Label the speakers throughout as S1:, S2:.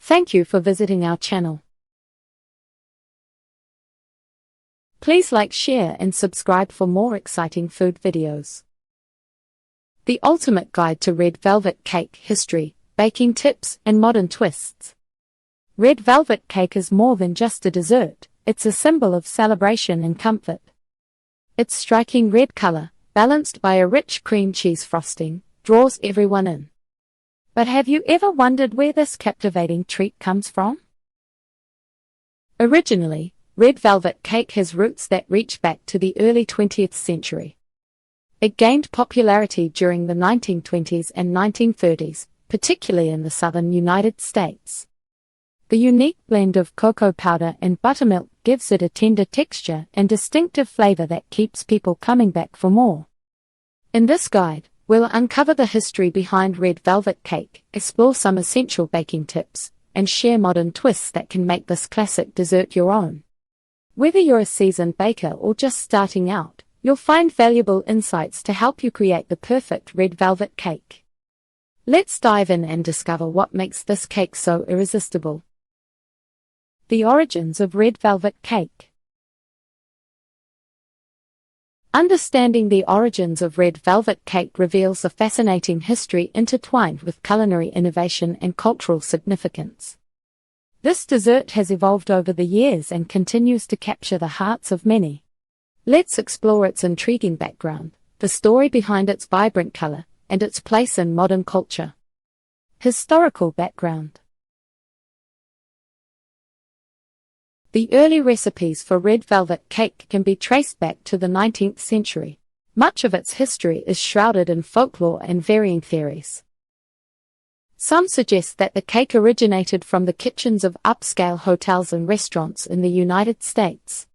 S1: Thank you for visiting our channel. Please like, share, and subscribe for more exciting food videos. The ultimate guide to red velvet cake history, baking tips, and modern twists. Red velvet cake is more than just a dessert, it's a symbol of celebration and comfort. Its striking red color, balanced by a rich cream cheese frosting, draws everyone in. But have you ever wondered where this captivating treat comes from? Originally, red velvet cake has roots that reach back to the early 20th century. It gained popularity during the 1920s and 1930s, particularly in the southern United States. The unique blend of cocoa powder and buttermilk gives it a tender texture and distinctive flavor that keeps people coming back for more. In this guide, we'll uncover the history behind red velvet cake, explore some essential baking tips, and share modern twists that can make this classic dessert your own. Whether you're a seasoned baker or just starting out, you'll find valuable insights to help you create the perfect red velvet cake. Let's dive in and discover what makes this cake so irresistible. The origins of red velvet cake. Understanding the origins of red velvet cake reveals a fascinating history intertwined with culinary innovation and cultural significance. This dessert has evolved over the years and continues to capture the hearts of many. Let's explore its intriguing background, the story behind its vibrant color, and its place in modern culture. Historical background. The early recipes for red velvet cake can be traced back to the 19th century. Much of its history is shrouded in folklore and varying theories. Some suggest that the cake originated from the kitchens of upscale hotels and restaurants in the United States.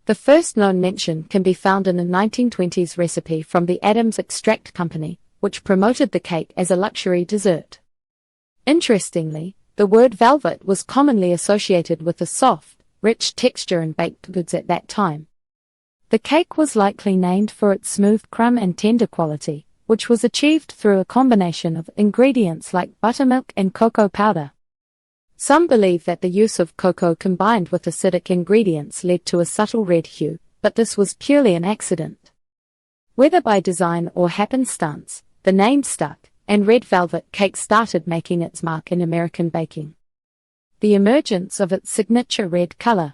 S1: The first known mention can be found in a 1920s recipe from the Adams Extract Company, which promoted the cake as a luxury dessert. Interestingly, the word velvet was commonly associated with a soft, rich texture in baked goods at that time. The cake was likely named for its smooth crumb and tender quality, which was achieved through a combination of ingredients like buttermilk and cocoa powder. Some believe that the use of cocoa combined with acidic ingredients led to a subtle red hue, but this was purely an accident. Whether by design or happenstance, the name stuck, and red velvet cake started making its mark in American baking. The emergence of its signature red color.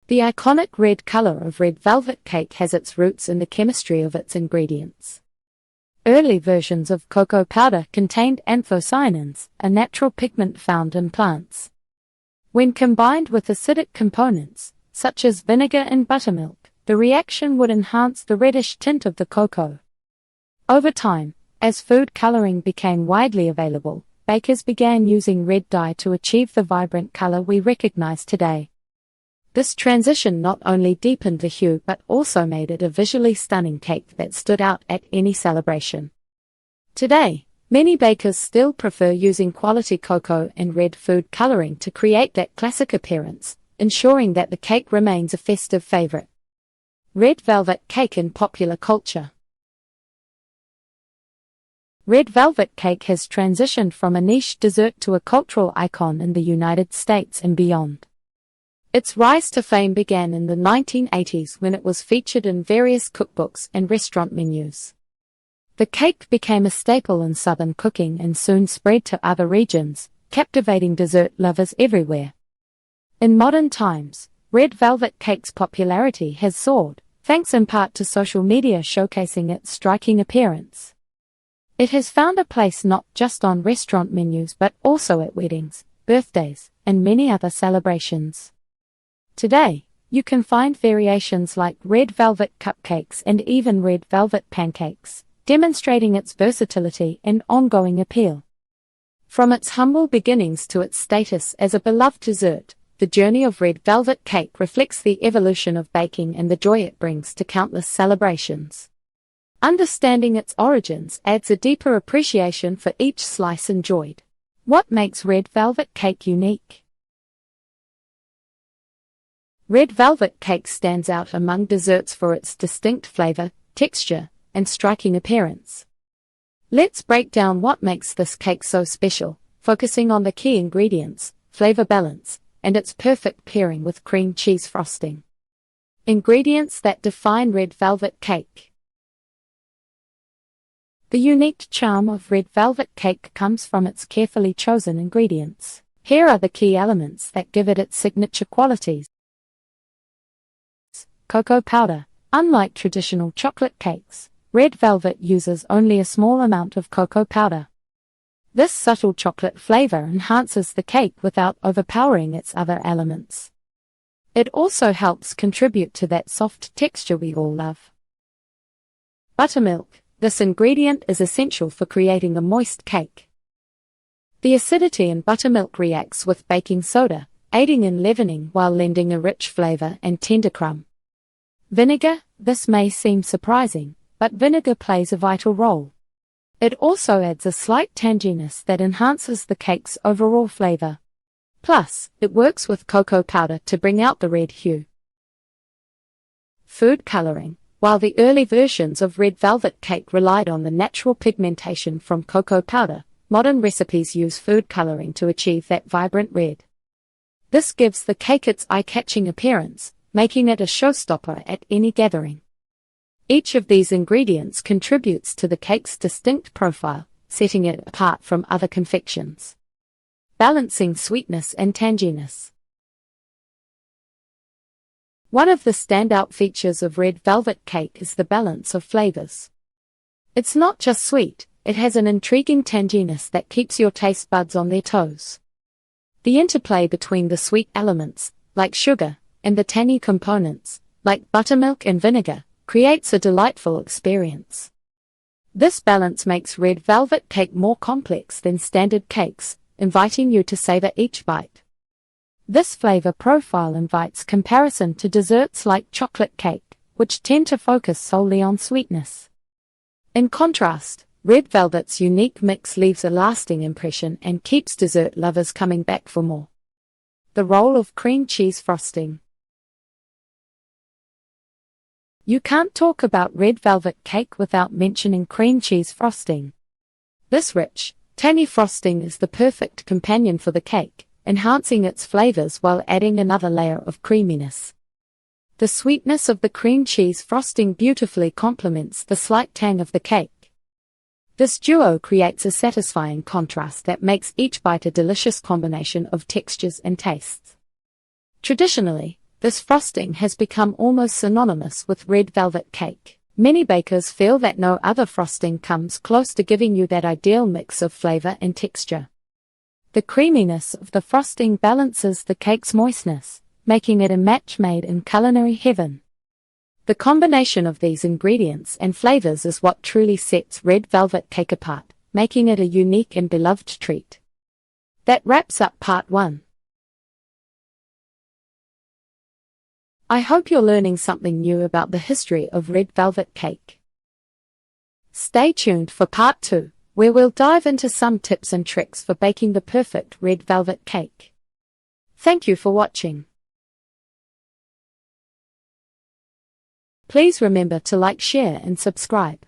S1: The iconic red color of red velvet cake has its roots in the chemistry of its ingredients. Early versions of cocoa powder contained anthocyanins, a natural pigment found in plants. When combined with acidic components, such as vinegar and buttermilk, the reaction would enhance the reddish tint of the cocoa. Over time, as food coloring became widely available, bakers began using red dye to achieve the vibrant color we recognize today. This transition not only deepened the hue but also made it a visually stunning cake that stood out at any celebration. Today, many bakers still prefer using quality cocoa and red food coloring to create that classic appearance, ensuring that the cake remains a festive favorite. Red velvet cake in popular culture. Red velvet cake has transitioned from a niche dessert to a cultural icon in the United States and beyond. Its rise to fame began in the 1980s when it was featured in various cookbooks and restaurant menus. The cake became a staple in Southern cooking and soon spread to other regions, captivating dessert lovers everywhere. In modern times, red velvet cake's popularity has soared, thanks in part to social media showcasing its striking appearance. It has found a place not just on restaurant menus but also at weddings, birthdays, and many other celebrations. Today, you can find variations like red velvet cupcakes and even red velvet pancakes, demonstrating its versatility and ongoing appeal. From its humble beginnings to its status as a beloved dessert, the journey of red velvet cake reflects the evolution of baking and the joy it brings to countless celebrations. Understanding its origins adds a deeper appreciation for each slice enjoyed. What makes red velvet cake unique? Red velvet cake stands out among desserts for its distinct flavor, texture, and striking appearance. Let's break down what makes this cake so special, focusing on the key ingredients, flavor balance, and its perfect pairing with cream cheese frosting. Ingredients that define red velvet cake. The unique charm of red velvet cake comes from its carefully chosen ingredients. Here are the key elements that give it its signature qualities. Cocoa powder. Unlike traditional chocolate cakes, red velvet uses only a small amount of cocoa powder. This subtle chocolate flavor enhances the cake without overpowering its other elements. It also helps contribute to that soft texture we all love. Buttermilk. This ingredient is essential for creating a moist cake. The acidity in buttermilk reacts with baking soda, aiding in leavening while lending a rich flavor and tender crumb. Vinegar. This may seem surprising, but vinegar plays a vital role. It also adds a slight tanginess that enhances the cake's overall flavor. Plus, it works with cocoa powder to bring out the red hue. Food coloring. While the early versions of red velvet cake relied on the natural pigmentation from cocoa powder, modern recipes use food coloring to achieve that vibrant red. This gives the cake its eye-catching appearance, making it a showstopper at any gathering. Each of these ingredients contributes to the cake's distinct profile, setting it apart from other confections. Balancing sweetness and tanginess. One of the standout features of red velvet cake is the balance of flavors. It's not just sweet, it has an intriguing tanginess that keeps your taste buds on their toes. The interplay between the sweet elements, like sugar, and the tangy components, like buttermilk and vinegar, creates a delightful experience. This balance makes red velvet cake more complex than standard cakes, inviting you to savor each bite. This flavor profile invites comparison to desserts like chocolate cake, which tend to focus solely on sweetness. In contrast, red velvet's unique mix leaves a lasting impression and keeps dessert lovers coming back for more. The role of cream cheese frosting. You can't talk about red velvet cake without mentioning cream cheese frosting. This rich, tangy frosting is the perfect companion for the cake, enhancing its flavors while adding another layer of creaminess. The sweetness of the cream cheese frosting beautifully complements the slight tang of the cake. This duo creates a satisfying contrast that makes each bite a delicious combination of textures and tastes. Traditionally, this frosting has become almost synonymous with red velvet cake. Many bakers feel that no other frosting comes close to giving you that ideal mix of flavor and texture. The creaminess of the frosting balances the cake's moistness, making it a match made in culinary heaven. The combination of these ingredients and flavors is what truly sets red velvet cake apart, making it a unique and beloved treat. That wraps up part 1. I hope you're learning something new about the history of red velvet cake. Stay tuned for part 2, where we'll dive into some tips and tricks for baking the perfect red velvet cake. Thank you for watching. Please remember to like, share, and subscribe.